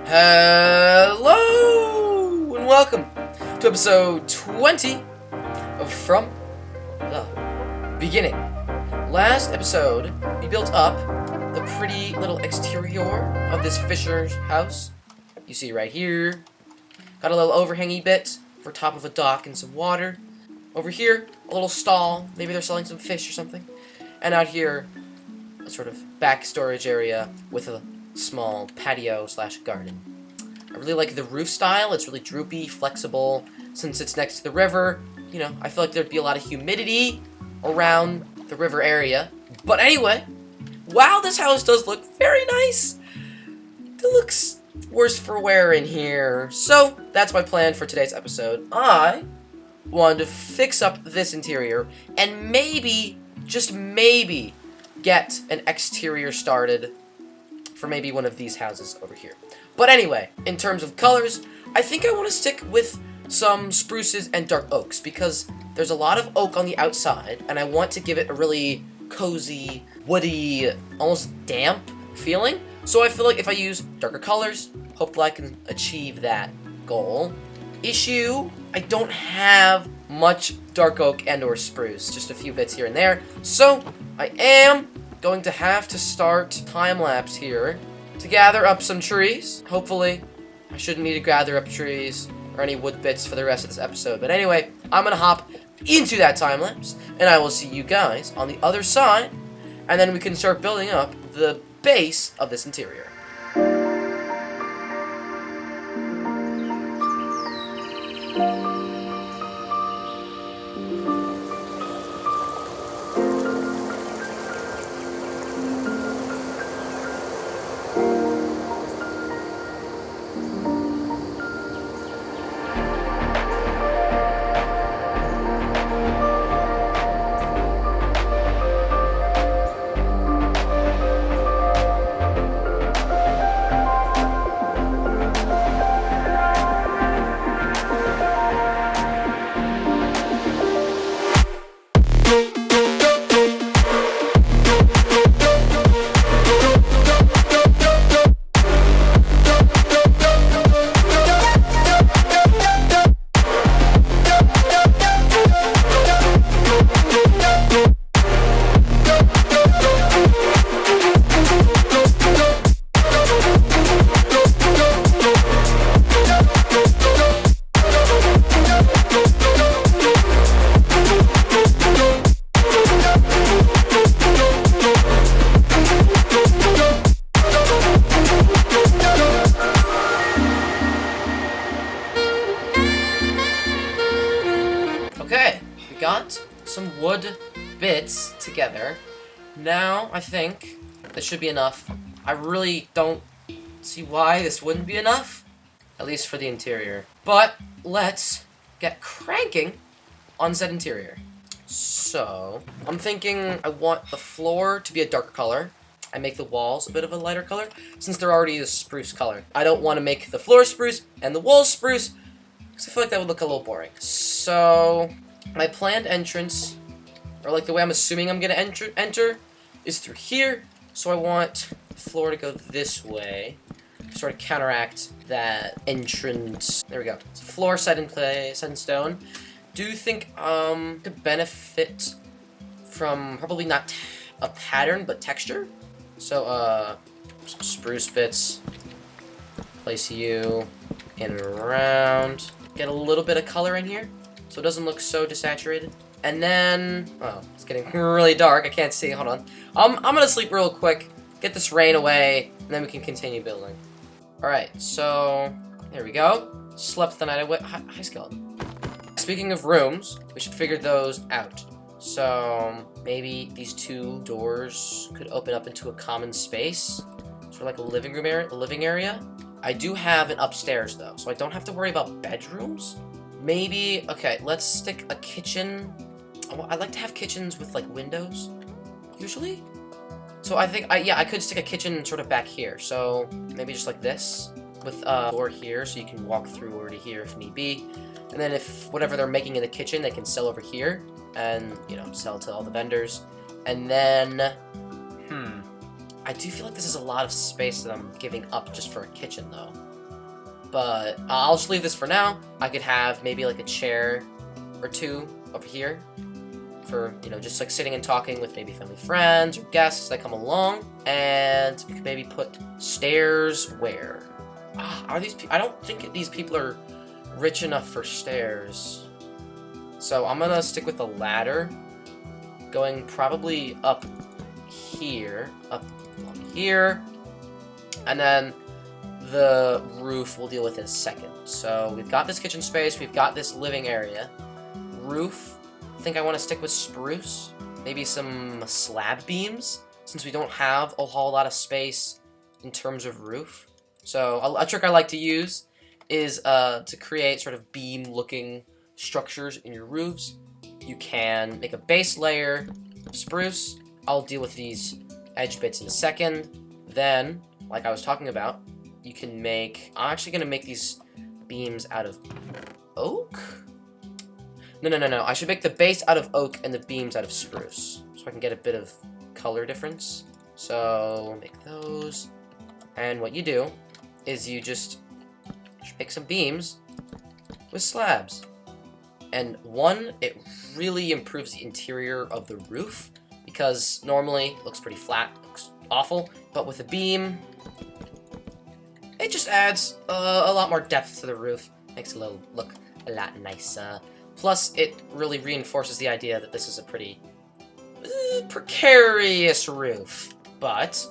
Hello and welcome to episode 20 of From the Beginning. Last episode, we built up the pretty little exterior of this fisher's house. You see right here. Got a little overhangy bit for top of a dock and some water. Over here, a little stall. Maybe they're selling some fish or something. And out here, a sort of back storage area with a small patio/garden. I really like the roof style. It's really droopy, flexible. Since it's next to the river, you know, I feel like there'd be a lot of humidity around the river area. But anyway, wow, this house does look very nice. It looks worse for wear in here. So, that's my plan for today's episode. I wanted to fix up this interior and maybe, just maybe, get an exterior started for maybe one of these houses over here. But anyway, in terms of colors, I think I want to stick with some spruces and dark oaks because there's a lot of oak on the outside and I want to give it a really cozy, woody, almost damp feeling. So I feel like if I use darker colors, hopefully I can achieve that goal. Issue, I don't have much dark oak and or spruce, just a few bits here and there. So I am going to have to start time-lapse here to gather up some trees. Hopefully, I shouldn't need to gather up trees or any wood bits for the rest of this episode. But anyway, I'm gonna hop into that time-lapse, and I will see you guys on the other side, and then we can start building up the base of this interior. Okay, we got some wood bits together. Now, I think this should be enough. I really don't see why this wouldn't be enough, at least for the interior. But let's get cranking on said interior. So, I'm thinking I want the floor to be a darker color and make the walls a bit of a lighter color, since they're already a spruce color. I don't want to make the floor spruce and the walls spruce, because I feel like that would look a little boring. So, my planned entrance, or like the way I'm assuming I'm going to enter, is through here. So I want the floor to go this way, to sort of counteract that entrance. There we go. It's floor set in stone. Do you think could benefit from probably not a pattern, but texture? So, some spruce bits. Place you in and around. Get a little bit of color in here, so it doesn't look so desaturated. And then, oh, it's getting really dark. I can't see. Hold on. I'm gonna sleep real quick, get this rain away, and then we can continue building. All right, so there we go. Slept the night away. Hi, Skeleton. Speaking of rooms, we should figure those out. So maybe these two doors could open up into a common space, sort of like a living room area, living area. I do have an upstairs though, so I don't have to worry about bedrooms. Maybe, okay, let's stick a kitchen. I like to have kitchens with like windows, usually. So I think, I could stick a kitchen sort of back here. So maybe just like this, with a door here, so you can walk through over to here if need be. And then if whatever they're making in the kitchen, they can sell over here and, you know, sell to all the vendors. And then, I do feel like this is a lot of space that I'm giving up just for a kitchen, though. But I'll just leave this for now. I could have maybe like a chair or two over here for, you know, just like sitting and talking with maybe family friends or guests that come along. And we could maybe put stairs where? Are these I don't think these people are rich enough for stairs. So I'm gonna stick with the ladder, going probably up here, and then the roof we'll deal with in a second. So we've got this kitchen space, we've got this living area. Roof, I think I want to stick with spruce. Maybe some slab beams, since we don't have a whole lot of space in terms of roof. So a trick I like to use is to create sort of beam-looking structures in your roofs. You can make a base layer of spruce. I'll deal with these edge bits in a second. Then, like I was talking about, you can make... I'm actually going to make these beams out of oak? No. I should make the base out of oak and the beams out of spruce, so I can get a bit of color difference. So, make those. And what you do is you just pick some beams with slabs. And one, it really improves the interior of the roof, because normally it looks pretty flat, looks awful, but with a beam, it just adds a lot more depth to the roof, makes it look a lot nicer. Plus, it really reinforces the idea that this is a pretty precarious roof. But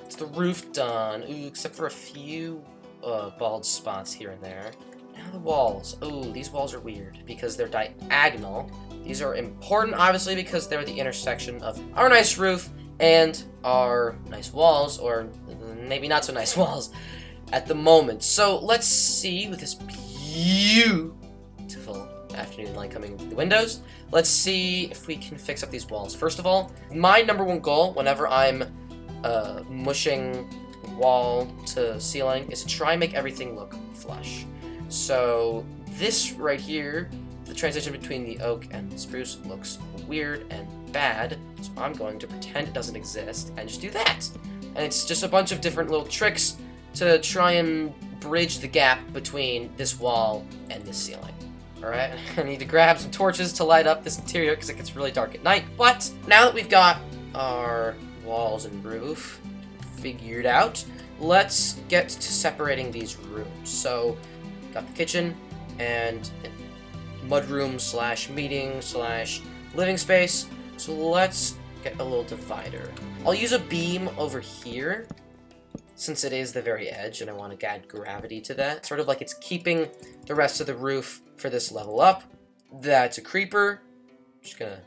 it's the roof done, except for a few bald spots here and there. Now the walls. These walls are weird because they're diagonal. These are important, obviously, because they're the intersection of our nice roof and our nice walls, or maybe not so nice walls at the moment. So let's see, with this beautiful afternoon light coming in through the windows, let's see if we can fix up these walls. First of all, my #1 goal whenever I'm mushing wall to ceiling is to try and make everything look flush. So this right here, the transition between the oak and the spruce, looks weird and bad, so I'm going to pretend it doesn't exist and just do that. And it's just a bunch of different little tricks to try and bridge the gap between this wall and this ceiling. Alright, I need to grab some torches to light up this interior because it gets really dark at night. But now that we've got our walls and roof figured out, let's get to separating these rooms. So, got the kitchen and mudroom / meeting / living space. So let's get a little divider. I'll use a beam over here, since it is the very edge and I want to add gravity to that. Sort of like it's keeping the rest of the roof for this level up. That's a creeper. Just gonna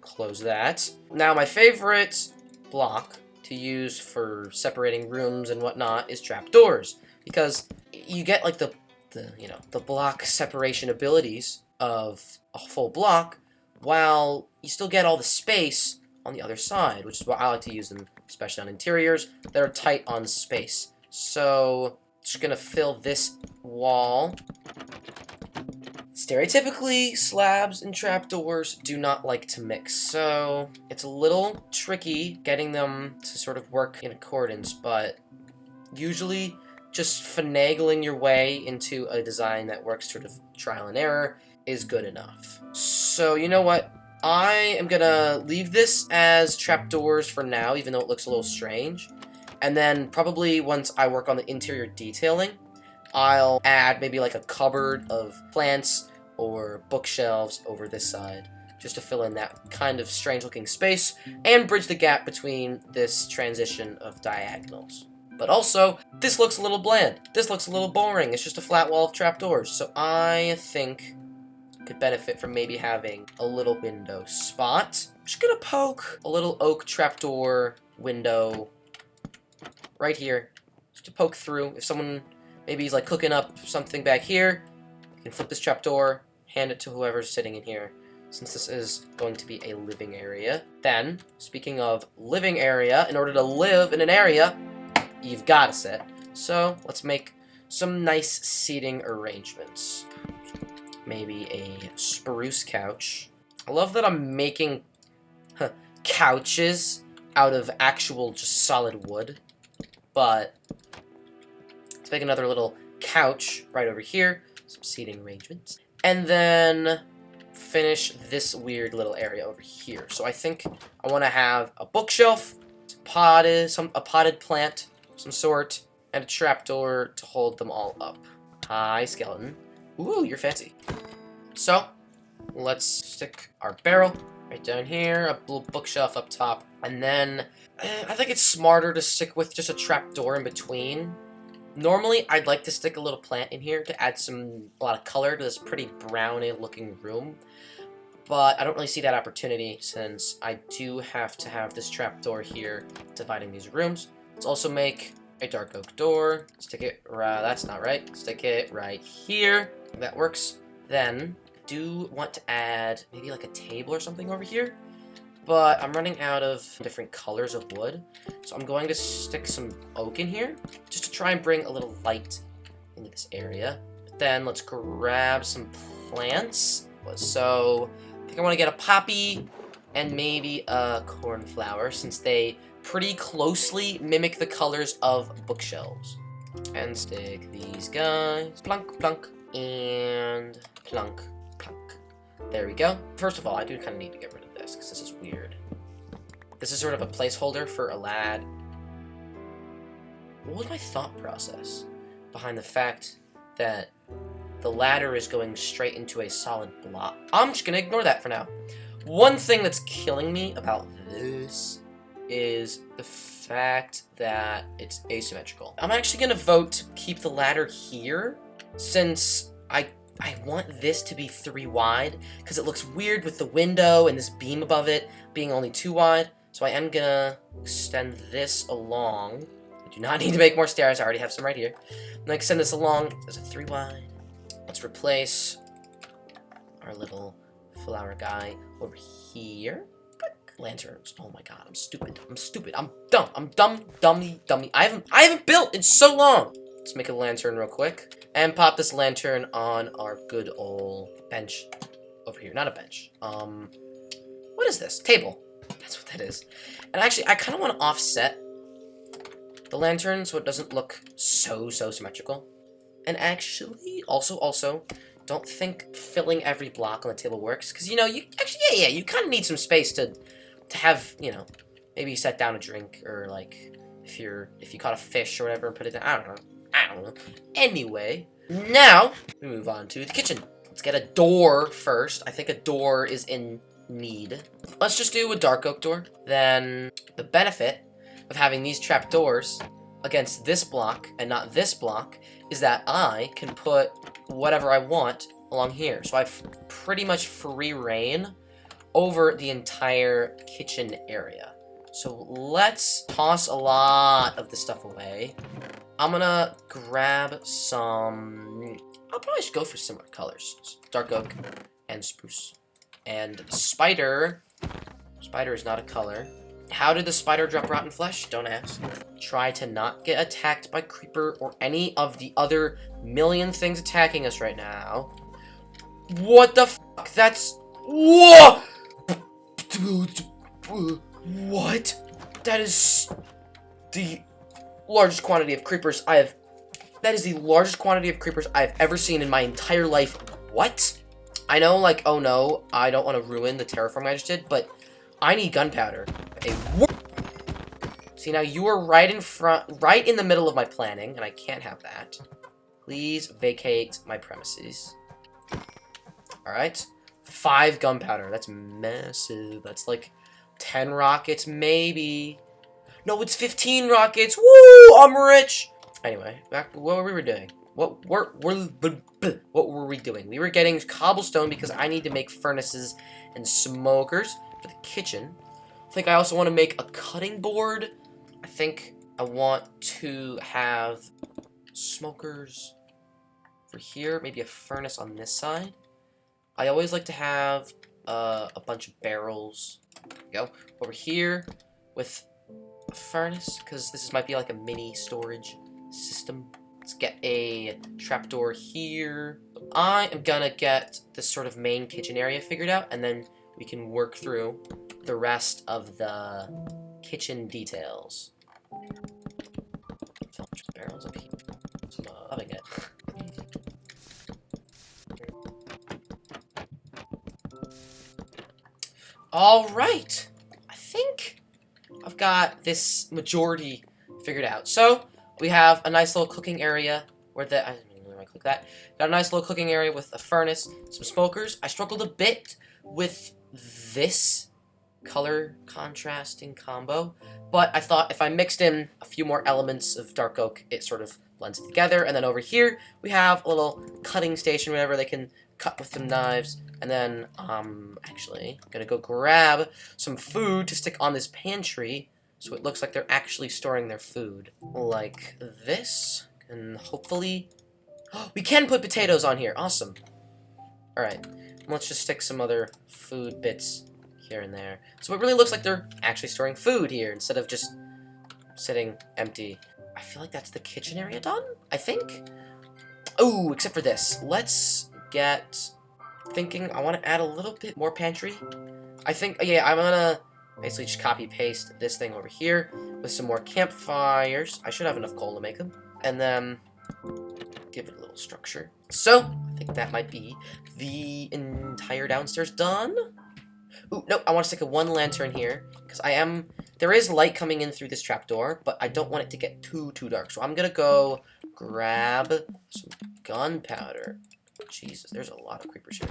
close that. Now my favorite block to use for separating rooms and whatnot is trapdoors, because you get like the block separation abilities of a full block, while you still get all the space on the other side, which is why I like to use them, especially on interiors that are tight on space. So, just gonna fill this wall. Stereotypically, slabs and trapdoors do not like to mix, so it's a little tricky getting them to sort of work in accordance, but usually just finagling your way into a design that works sort of trial and error is good enough. So, you know what? I am gonna leave this as trapdoors for now, even though it looks a little strange. And then probably once I work on the interior detailing, I'll add maybe like a cupboard of plants or bookshelves over this side, just to fill in that kind of strange looking space and bridge the gap between this transition of diagonals. But also, this looks a little bland. This looks a little boring. It's just a flat wall of trapdoors. So I think could benefit from maybe having a little window spot. I'm just gonna poke a little oak trapdoor window right here, just to poke through. If someone maybe is like cooking up something back here, you can flip this trapdoor, hand it to whoever's sitting in here, since this is going to be a living area. Then, speaking of living area, in order to live in an area, you've got to sit. So let's make some nice seating arrangements. Maybe a spruce couch. I love that I'm making couches out of actual just solid wood. But let's make another little couch right over here, some seating arrangements, and then finish this weird little area over here. So I think I want to have a bookshelf, a potted plant of some sort, and a trapdoor to hold them all up. Hi, skeleton. Ooh, you're fancy. So, let's stick our barrel right down here, a little bookshelf up top, and then I think it's smarter to stick with just a trapdoor in between. Normally, I'd like to stick a little plant in here to add a lot of color to this pretty browny looking room, but I don't really see that opportunity since I do have to have this trapdoor here dividing these rooms. Let's also make a dark oak door. Stick it right, that's not right. Stick it right here. That works. Then, I do want to add maybe like a table or something over here, but I'm running out of different colors of wood, so I'm going to stick some oak in here just to try and bring a little light into this area. Then let's grab some plants. So I think I want to get a poppy and maybe a cornflower since they pretty closely mimic the colors of bookshelves. And stick these guys, plunk, plunk, and plunk, plunk. There we go. First of all, I do kind of need to get rid of this because this is weird. This is sort of a placeholder for a lad. What was my thought process behind the fact that the ladder is going straight into a solid block? I'm just gonna ignore that for now. One thing that's killing me about this is the fact that it's asymmetrical. I'm actually gonna vote to keep the ladder here since I want this to be 3 wide because it looks weird with the window and this beam above it being only 2 wide. So I am gonna extend this along. I do not need to make more stairs. I already have some right here. I'm gonna extend this along as a 3 wide. Let's replace our little flower guy over here. Lanterns. Oh my god, I'm stupid. I'm stupid. I'm dumb. I'm dumb, dummy. I haven't built in so long. Let's make a lantern real quick and pop this lantern on our good old bench over here. Not a bench. What is this? Table. That's what that is. And actually, I kind of want to offset the lantern so it doesn't look so symmetrical. And actually, also, don't think filling every block on the table works because you actually, you kind of need some space to have, maybe set down a drink or like if you caught a fish or whatever and put it down. I don't know. Anyway, now we move on to the kitchen. Let's get a door first. I think a door is in need. Let's just do a dark oak door. Then the benefit of having these trap doors against this block and not this block is that I can put whatever I want along here. So I have pretty much free reign over the entire kitchen area. So let's toss a lot of this stuff away. I'm gonna grab some... I'll probably just go for similar colors. Dark oak and spruce. And spider. Spider is not a color. How did the spider drop rotten flesh? Don't ask. Try to not get attacked by creeper or any of the other million things attacking us right now. What the fuck? That's... Whoa! What? That is the largest quantity of creepers I have... That is the largest quantity of creepers I have ever seen in my entire life. What? I know, like, oh no, I don't want to ruin the terraforming I just did, but I need gunpowder. Okay. See, now you are right in the middle of my planning, and I can't have that. Please vacate my premises. Alright. 5 gunpowder. That's massive. That's like 10 rockets, maybe. No, it's 15 rockets. Woo! I'm rich! Anyway, back to what we were doing. What were we doing? We were getting cobblestone because I need to make furnaces and smokers for the kitchen. I think I also want to make a cutting board. I think I want to have smokers for here. Maybe a furnace on this side. I always like to have a bunch of barrels. There we go. Over here with a furnace, because this might be like a mini storage system. Let's get a trapdoor here. I am gonna get this sort of main kitchen area figured out, and then we can work through the rest of the kitchen details. Barrels up here. Loving it. Alright. I think I've got this majority figured out. So, we have a nice little cooking area where I didn't really click that. Got a nice little cooking area with a furnace, some smokers. I struggled a bit with this color contrasting combo, but I thought if I mixed in a few more elements of dark oak, it sort of blends it together. And then over here, we have a little cutting station, whatever, they can cut with some knives. And then, actually, I'm gonna go grab some food to stick on this pantry, so it looks like they're actually storing their food. Like this, and hopefully... Oh, we can put potatoes on here, awesome. Alright, let's just stick some other food bits here and there. So it really looks like they're actually storing food here, instead of just sitting empty. I feel like that's the kitchen area done, I think? Oh, except for this. Let's get... Thinking I want to add a little bit more pantry. I think, yeah, I'm gonna basically just copy-paste this thing over here with some more campfires. I should have enough coal to make them. And then give it a little structure. So, I think that might be the entire downstairs done. Ooh, no, I want to stick a one lantern here, because there is light coming in through this trapdoor, but I don't want it to get too dark. So I'm gonna go grab some gunpowder. Jesus, there's a lot of creepers here.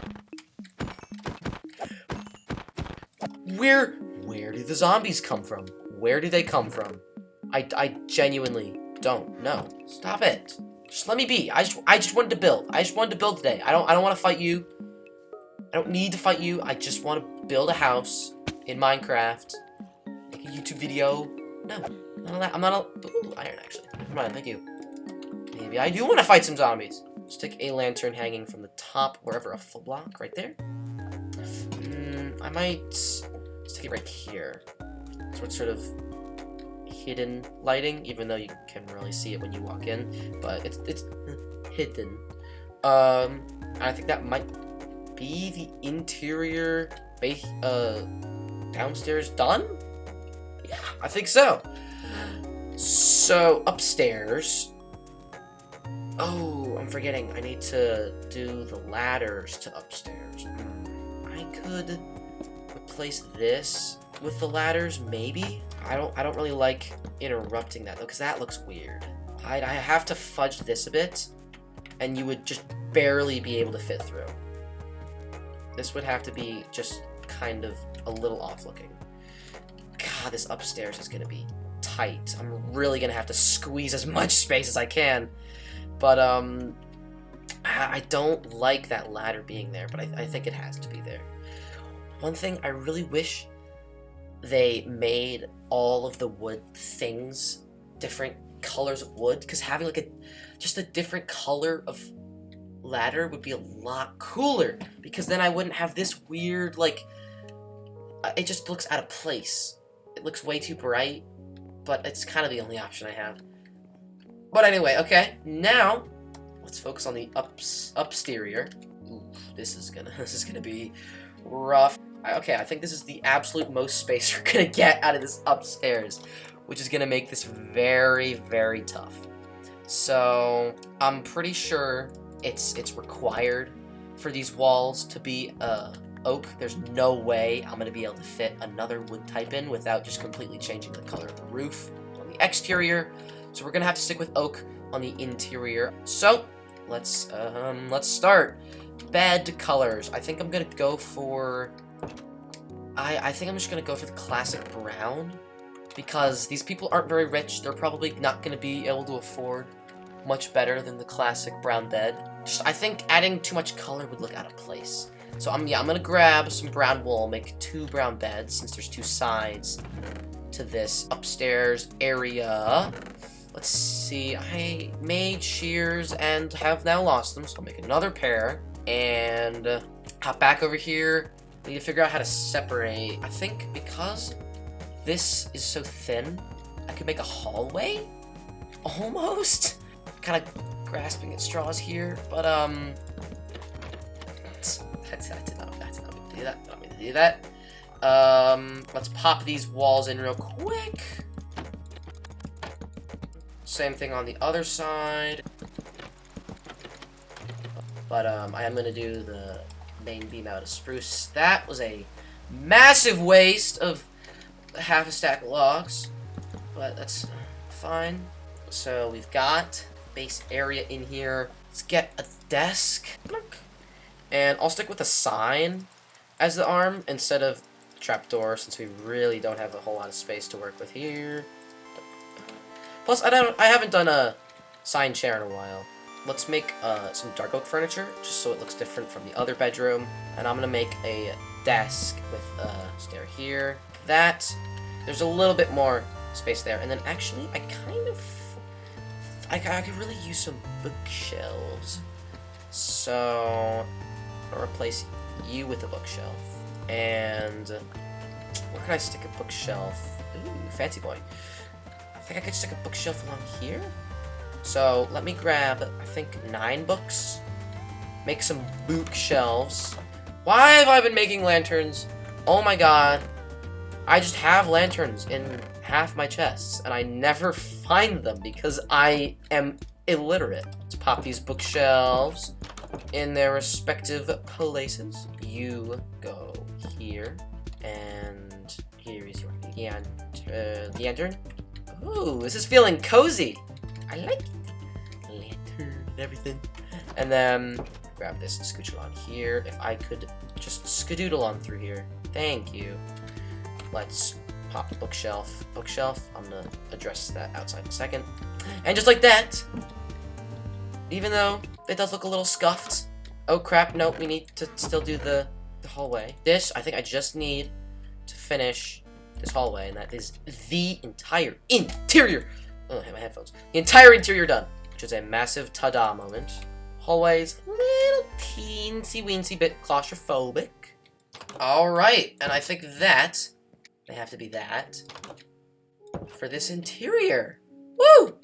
Where do the zombies come from? Where do they come from? I genuinely don't know. Stop it. Just let me be. I just wanted to build. I just wanted to build today. I don't want to fight you. I don't need to fight you. I just want to build a house in Minecraft. Make a YouTube video. No, I'm not ooh, iron actually. Never mind, thank you. Maybe I do want to fight some zombies. Stick a lantern hanging from the top, wherever, a full block, right there. I might stick it right here. So it's sort of hidden lighting, even though you can really see it when you walk in, but it's hidden. I think that might be the interior base, downstairs done? Yeah, I think so. So, upstairs... Oh, I'm forgetting. I need to do the ladders to upstairs. I could replace this with the ladders, maybe? I don't really like interrupting that, though, because that looks weird. I have to fudge this a bit, and you would just barely be able to fit through. This would have to be just kind of a little off-looking. God, this upstairs is going to be tight. I'm really going to have to squeeze as much space as I can. But, I don't like that ladder being there, but I think it has to be there. One thing I really wish they made all of the wood things different colors of wood, because having like just a different color of ladder would be a lot cooler, because then I wouldn't have this weird, like, it just looks out of place. It looks way too bright, but it's kind of the only option I have. But anyway, okay, now let's focus on the upsterior. Ooh, this is gonna be rough. Okay, I think this is the absolute most space we're gonna get out of this upstairs, which is gonna make this very, very tough. So I'm pretty sure it's required for these walls to be oak. There's no way I'm gonna be able to fit another wood type in without just completely changing the color of the roof on the exterior. So we're gonna have to stick with oak on the interior. So let's start. Bed colors. I think I'm gonna go for. I think I'm just gonna go for the classic brown, because these people aren't very rich. They're probably not gonna be able to afford much better than the classic brown bed. I think adding too much color would look out of place. So I'm gonna grab some brown wool, make 2 brown beds since there's 2 sides to this upstairs area. Let's see, I made shears and have now lost them, so I'll make another pair. And hop back over here. I need to figure out how to separate. I think because this is so thin, I could make a hallway? Almost? Kind of grasping at straws here, but I did not mean to do that. I don't mean to do that. Let's pop these walls in real quick. Same thing on the other side. But I am gonna do the main beam out of spruce. That was a massive waste of half a stack of logs, but that's fine. So we've got base area in here. Let's get a desk. And I'll stick with a sign as the arm instead of trapdoor, since we really don't have a whole lot of space to work with here. Plus, I haven't done a sign chair in a while. Let's make some dark oak furniture, just so it looks different from the other bedroom. And I'm gonna make a desk with a stair here. That there's a little bit more space there, and then actually, I could really use some bookshelves. So I'll replace you with a bookshelf. And where can I stick a bookshelf? Ooh, fancy boy. I think I could stick a bookshelf along here. So let me grab, I think, 9 books. Make some bookshelves. Why have I been making lanterns? Oh my god. I just have lanterns in half my chests, and I never find them because I am illiterate. Let's pop these bookshelves in their respective places. You go here, and here is your lantern. Ooh, this is feeling cozy. I like it. Lantern and everything. And then grab this and scooch it on here. If I could just skadoodle on through here. Thank you. Let's pop the bookshelf. I'm gonna address that outside in a second. And just like that, even though it does look a little scuffed. Oh crap, no, we need to still do the hallway. This, I think I just need to finish this hallway, and that is the entire interior. Oh, I have my headphones. The entire interior done, which is a massive ta-da moment. Hallways, little teensy-weensy bit claustrophobic. Alright, and I think that they have to be that for this interior. Woo!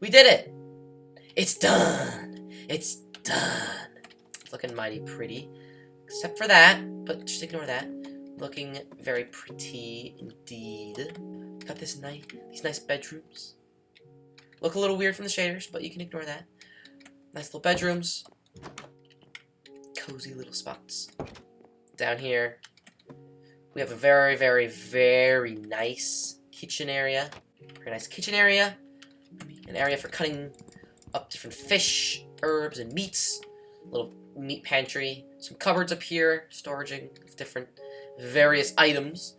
We did it! It's done! It's done! It's looking mighty pretty. Except for that, but just ignore that. Looking very pretty indeed. Got these nice bedrooms. Look a little weird from the shaders, but you can ignore that. Nice little bedrooms. Cozy little spots. Down here, we have a very, very, very nice kitchen area. Very nice kitchen area. An area for cutting up different fish, herbs, and meats. A little meat pantry. Some cupboards up here, storaging of different various items.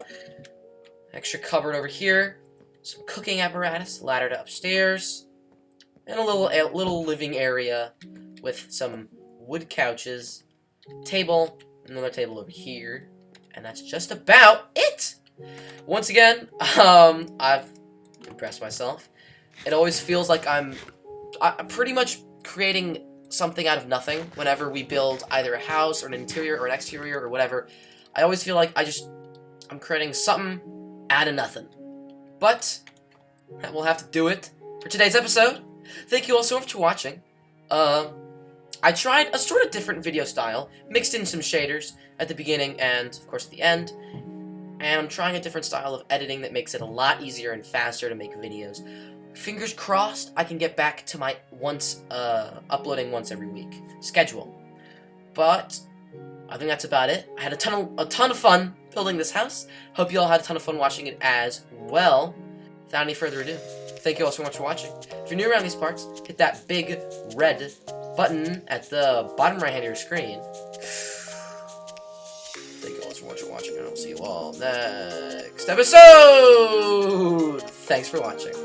Extra cupboard over here. Some cooking apparatus, ladder to upstairs. And a little living area with some wood couches. Table, another table over here. And that's just about it! Once again, I've impressed myself. It always feels like I'm pretty much creating something out of nothing whenever we build either a house or an interior or an exterior or whatever. I always feel like I'm creating something out of nothing. But that will have to do it for today's episode. Thank you all so much for watching. I tried a sort of different video style, mixed in some shaders at the beginning and, of course, at the end. And I'm trying a different style of editing that makes it a lot easier and faster to make videos. Fingers crossed I can get back to my uploading once every week schedule. But I think that's about it. I had a ton of fun building this house. Hope you all had a ton of fun watching it as well. Without any further ado, thank you all so much for watching. If you're new around these parts, hit that big red button at the bottom right hand of your screen. Thank you all so much for watching, and I'll see you all next episode! Thanks for watching.